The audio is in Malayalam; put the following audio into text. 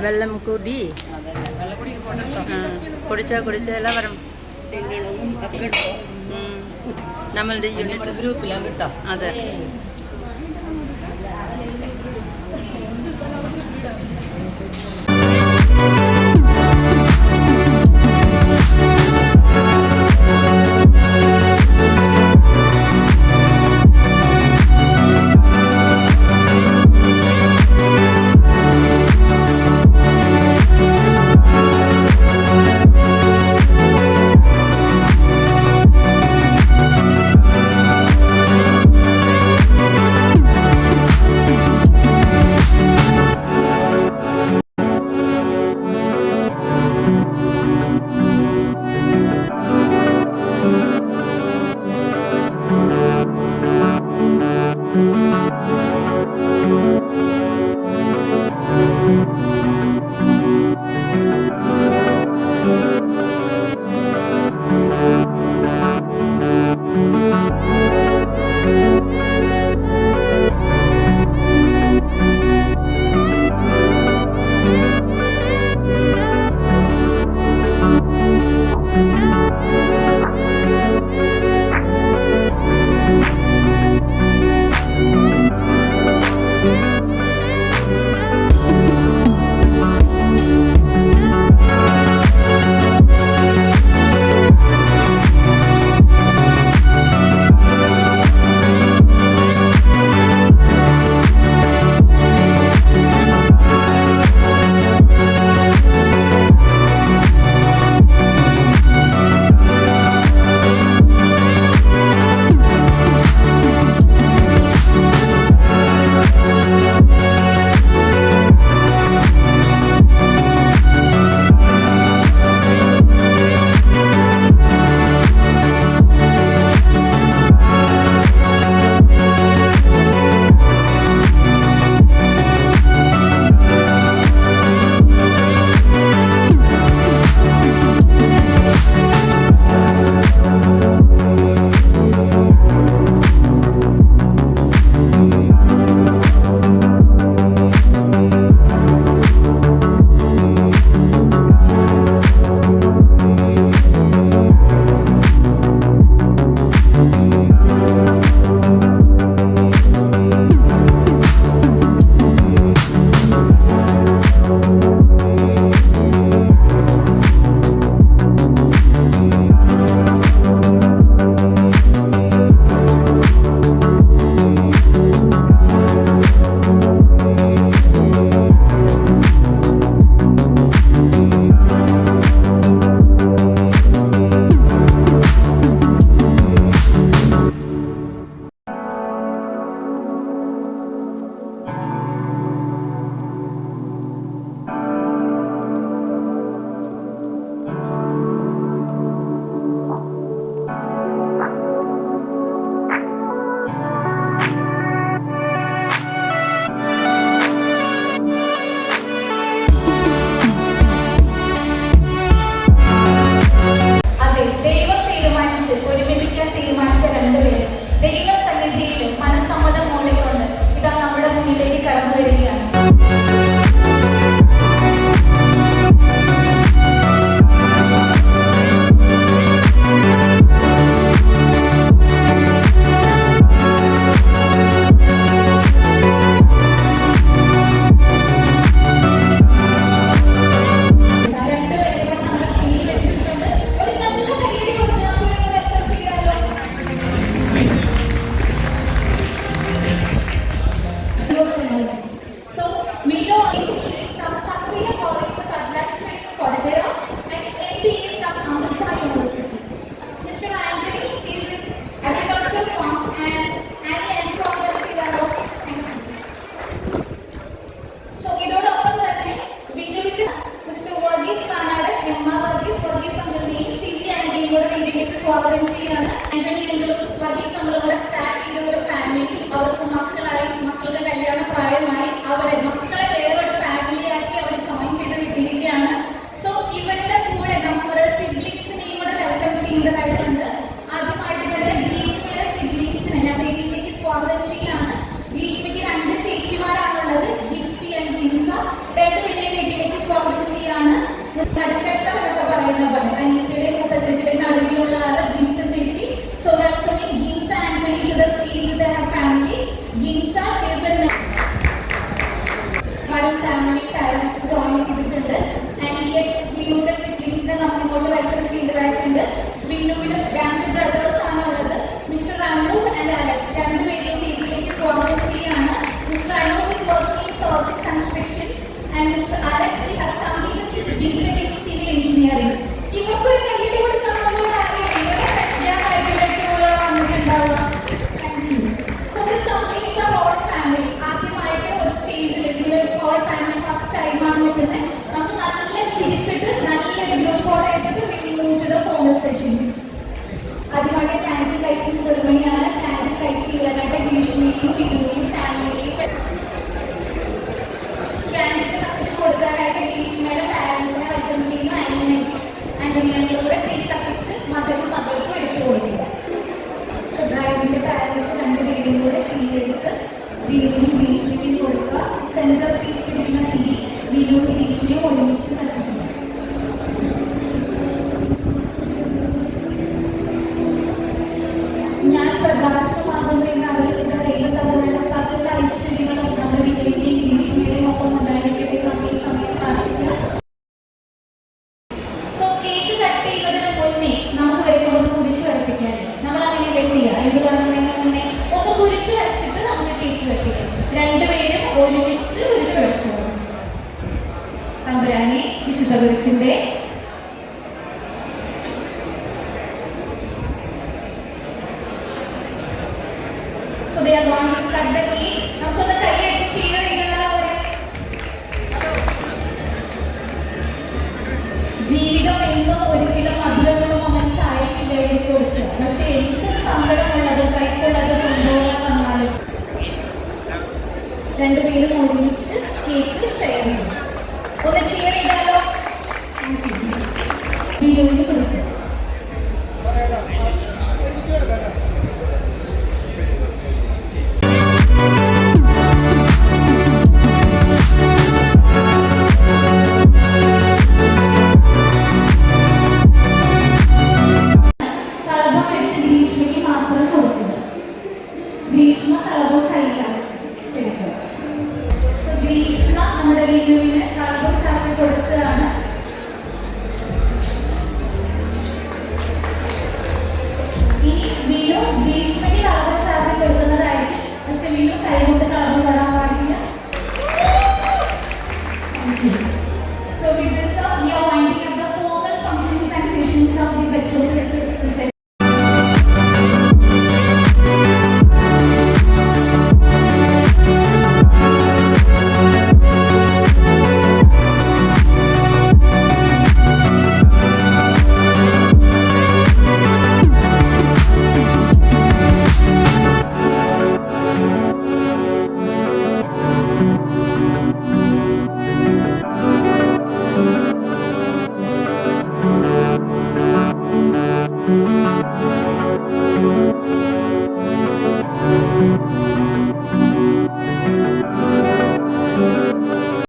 വെള്ളം കൂടി കുടിച്ച എല്ലാം വരും. നമ്മളുടെ യൂണിറ്റ് ഗ്രൂപ്പിലാണ് കേട്ടോ. അതെ. രണ്ടുപേരെയും വേദിയിലേക്ക് സ്വാഗതം ചെയ്യാണ്. നടുക്കഷ്ടം എന്നൊക്കെ പറയുന്ന പോലെ അനീറ്റയുടെ മൂത്ത ചേച്ചിയുടെ നടുവിലുള്ള ആള് ഗിൻസ ചേച്ചി. So welcoming Ginsa Antony to the stage with her family. Ginsa she's a family parents join ചെയ്തിട്ടുണ്ട്. ആൻഡ് ഈ വിനുവിന്റെ സിബ്ലിംഗ്സിനെ നമ്മൾ ഇങ്ങോട്ട് വെൽക്കം ചെയ്തതായിട്ടുണ്ട്. വിനുവിനും 2 ബ്രദേഴ്സ് ആണ് ഉള്ളത്. മിസ്റ്റർ അനൂപ് ആൻഡ് അലക്സ് രണ്ടുപേരെയും വേദിയിലേക്ക് സ്വാഗതം ചെയ്യാണ്. Mister Anoop is working in Sojit Construction and Mr. Alex he has completed his BTech in Civil Engineering. ഇവർക്കൊരു കയ്യിൽ കൊടുക്കാനുള്ള വന്നിട്ടുണ്ടാവുക. Thank you. So this completes the whole family. ആദ്യമായിട്ട് ഒരു സ്റ്റേജിൽ ഇങ്ങനെ ഹോൾ ഫാമിലി ഫസ്റ്റ് ടൈം ആണ് നിൽക്കുന്നത്. നമുക്ക് നല്ല ചിരിച്ചിട്ട് നല്ലൊരു ഗ്രൂപ്പ് ഫോട്ടോ എടുത്തിട്ട് we move to the formal sessions. ആദ്യമായിട്ട് കാൻഡിൽ ലൈറ്റിംഗ് സെറിമണിയാണ്. കാൻഡിൽ ലൈറ്റ് ചെയ്യാനായിട്ട് ഗ്രീഷ്മയും വിനുവിനും ഫാമിലിയും കാൻഡിൽ കത്തിച്ച് കൊടുക്കാനായിട്ട് ഗ്രീഷ്മയുടെ പാരൻസിനെ വെൽക്കം ചെയ്യുന്നു. ആന്റണിയും കൂടെ തിരി കത്തിച്ച് മകനും മകൾക്കും എടുത്തു കൊടുക്കുക. സോ ബ്രൈഡിന്റെ പാരൻസ് രണ്ടുപേരും കൂടെ തിരിയെടുത്ത് വിനുവിനും ഗ്രീഷ്മയ്ക്കും കൊടുക്കുക. സെൻട്രൽ പീസ് തിരിയുന്ന തിരി വിനുവും ഗ്രീഷ്മയും ഒരുമിച്ച് കത്തിക്കുക. ഞാൻ പ്രകാശമാകുന്നു എന്ന് അറിയിച്ചിട്ട് ദൈവം തങ്ങളുടെ സകല ഐശ്വര്യങ്ങളും നമ്മുടെ വിനുവിന്റെയും ഗ്രീഷ്മയുടെയും ഒപ്പം ഉണ്ടായിരിക്കട്ടെ എന്ന് ഈ സമയം പ്രാർത്ഥിക്കാം. സോ കേക്ക് കട്ട് ചെയ്യുന്നതിന് മുന്നേ നമുക്ക് വരുമ്പോൾ ഒന്ന് കുരിശ് വരപ്പിക്കാൻ നമ്മൾ അങ്ങനെയല്ലേ ചെയ്യുക. ഇത് തുടങ്ങുന്നതിന് മുന്നേ ഒന്ന് കുരിശ് വരച്ചിട്ട് നമുക്ക് കേക്ക് കട്ടിക്കാം. രണ്ടുപേരും ഒരുമിച്ച് കുരിശ് വരച്ചു. തമ്പുരാനെ വിശുദ്ധ കുരിശിന്റെ So they are going to cut the cake. നമുക്കൊന്ന് കൈയടിച്ച് cheer ചെയ്യണമല്ലോ. ജീവിതം എന്നും ഒരിക്കലും മധുരമുള്ള മൊമെന്റ്സ് ആയിട്ടില്ല എനിക്ക് കൊടുക്കുക. പക്ഷെ എന്ത് സങ്കടമുള്ളത് കൈക്കുള്ളത് സംഭവങ്ങൾ വന്നാലും രണ്ടുപേരും ഒരുമിച്ച് കേക്ക് ഷെയർ ചെയ്യും. ഒന്ന് cheer ചെയ്താലോ. വീഡിയോയിൽ കൊടുക്കുക. ഗ്രീഷ്മ കളഭം കയ്യിലാണ് എടുക്കുക. സോ ഗ്രീഷ്മ നമ്മുടെ വിനുവിന് കളഭം ചാർത്തി കൊടുക്കുകയാണ്. ഈ വിനു ഗ്രീഷ്മയ്ക്ക് കളഭം ചാർത്തി കൊടുക്കുന്നതായിരിക്കും. പക്ഷെ വിനു കൈകൊണ്ട് കളഭം തൊടാൻ പാടില്ല. So with this